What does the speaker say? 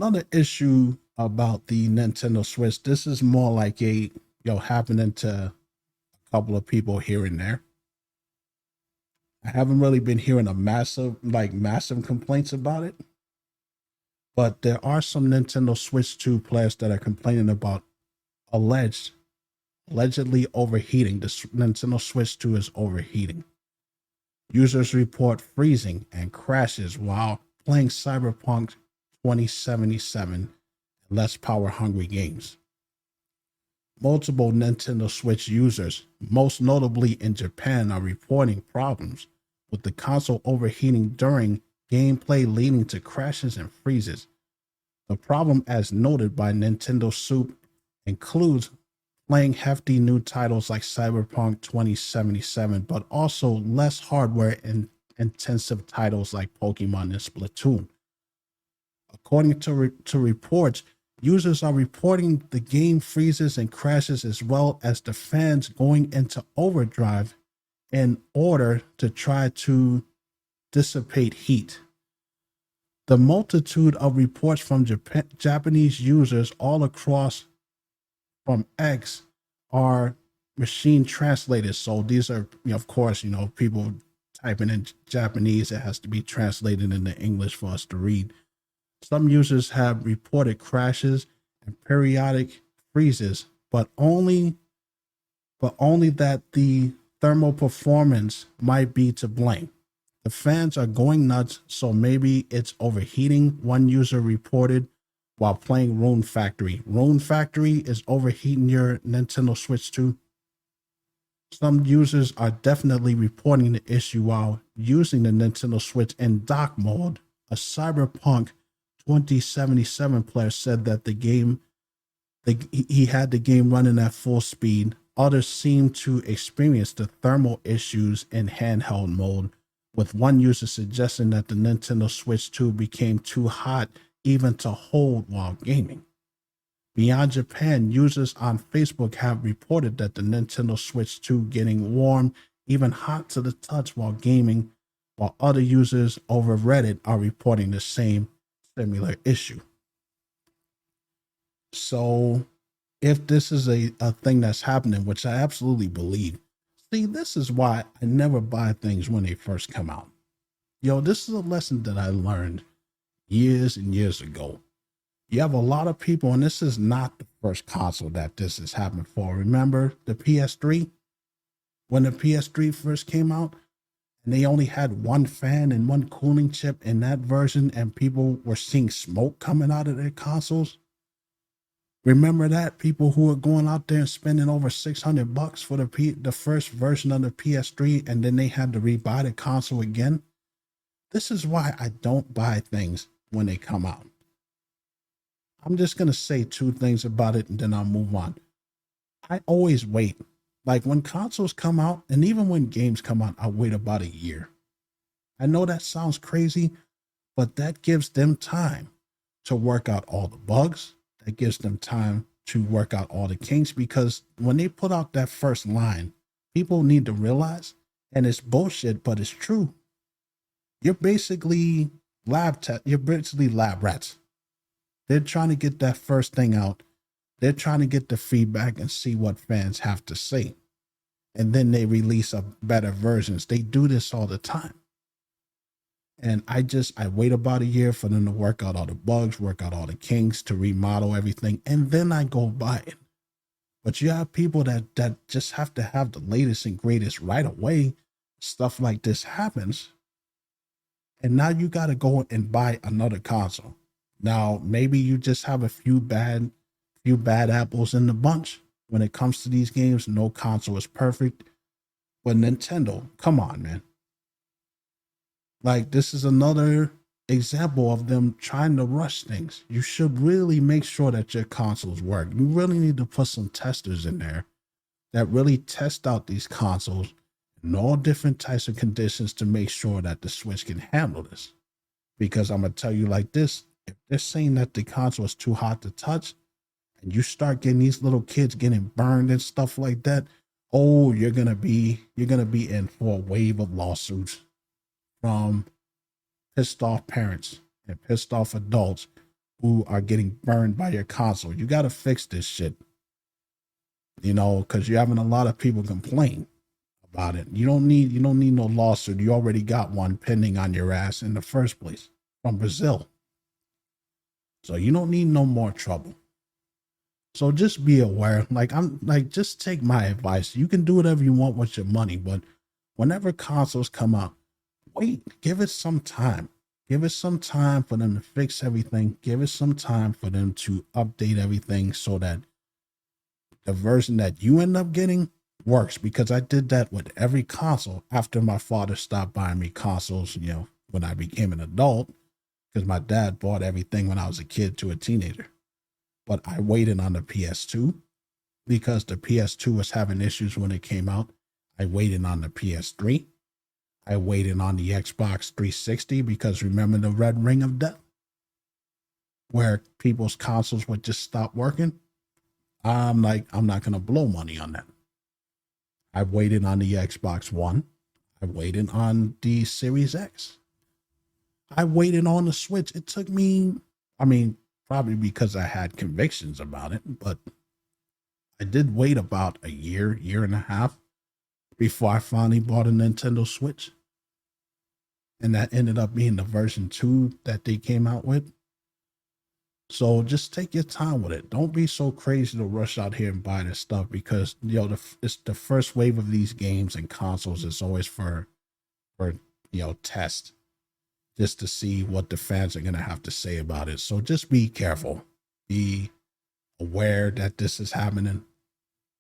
Another issue about the Nintendo Switch. This is more like happening to a couple of people here and there. I haven't really been hearing a massive complaints about it, but there are some Nintendo Switch 2 players that are complaining about alleged allegedly overheating. The Nintendo Switch 2 is overheating. Users report freezing and crashes while playing Cyberpunk 2077 and less power hungry games. Multiple Nintendo Switch users, most notably in Japan, are reporting problems with the console overheating during gameplay, leading to crashes and freezes. The problem, as noted by Nintendo Soup, includes playing hefty new titles like Cyberpunk 2077, but also less hardware and intensive titles like Pokemon and Splatoon. According to reports, users are reporting the game freezes and crashes, as well as the fans going into overdrive in order to try to dissipate heat. The multitude of reports from Japanese users all across from X are machine translated. So these are, of course, people typing in Japanese. It has to be translated into English for us to read. Some users have reported crashes and periodic freezes, but only that the thermal performance might be to blame. The fans are going nuts, so maybe it's overheating, one user reported while playing Rune Factory. Rune Factory is overheating your Nintendo Switch 2. Some users are definitely reporting the issue while using the Nintendo Switch in dock mode. A Cyberpunk 2077 player said that he had the game running at full speed. Others seem to experience the thermal issues in handheld mode, with one user suggesting that the Nintendo Switch 2 became too hot even to hold while gaming. Beyond Japan, users on Facebook have reported that the Nintendo Switch 2 getting warm, even hot to the touch while gaming, while other users over Reddit are reporting the same similar issue. So if this is a thing that's happening, which I absolutely believe, see, this is why I never buy things when they first come out. This is a lesson that I learned years and years ago. You have a lot of people, and this is not the first console that this has happened for. Remember the PS3? When the PS3 first came out, and they only had one fan and one cooling chip in that version, and people were seeing smoke coming out of their consoles? Remember that? People who were going out there and spending over $600 for the first version of the PS3, and then they had to rebuy the console again. This is why I don't buy things when they come out. I'm just going to say two things about it and then I'll move on. I always wait. Like when consoles come out, and even when games come out, I wait about a year. I know that sounds crazy, but that gives them time to work out all the bugs. That gives them time to work out all the kinks, because when they put out that first line, people need to realize, and it's bullshit, but it's true. You're basically lab rats. They're trying to get that first thing out. They're trying to get the feedback and see what fans have to say. And then they release a better versions. They do this all the time. And I wait about a year for them to work out all the bugs, work out all the kinks, to remodel everything, and then I go buy it. But you have people that just have to have the latest and greatest right away. Stuff like this happens. And now you got to go and buy another console. Now, maybe you just have a few bad apples in the bunch. When it comes to these games, no console is perfect. But Nintendo, come on, man. Like, this is another example of them trying to rush things. You should really make sure that your consoles work. You really need to put some testers in there that really test out these consoles in all different types of conditions to make sure that the Switch can handle this. Because I'm going to tell you like this, if they're saying that the console is too hot to touch, and you start getting these little kids getting burned and stuff like that, oh, you're gonna be in for a wave of lawsuits from pissed off parents and pissed off adults who are getting burned by your console. You got to fix this shit, because you're having a lot of people complain about it. You don't need no lawsuit. You already got one pending on your ass in the first place from Brazil. So you don't need no more trouble. So just be aware. Just take my advice. You can do whatever you want with your money, but whenever consoles come out, wait, give it some time. Give it some time for them to fix everything. Give it some time for them to update everything so that the version that you end up getting works. Because I did that with every console after my father stopped buying me consoles, when I became an adult, because my dad bought everything when I was a kid to a teenager. But I waited on the PS2 because the PS2 was having issues when it came out. I waited on the PS3. I waited on the Xbox 360 because remember the red ring of death where people's consoles would just stop working? I'm like, I'm not going to blow money on that. I waited on the Xbox One. I waited on the Series X. I waited on the Switch. It took me, probably because I had convictions about it, but I did wait about a year, year and a half before I finally bought a Nintendo Switch. And that ended up being the version 2 that they came out with. So just take your time with it. Don't be so crazy to rush out here and buy this stuff because it's the first wave of these games and consoles is always for test, just to see what the fans are gonna have to say about it. So just be careful. Be aware that this is happening.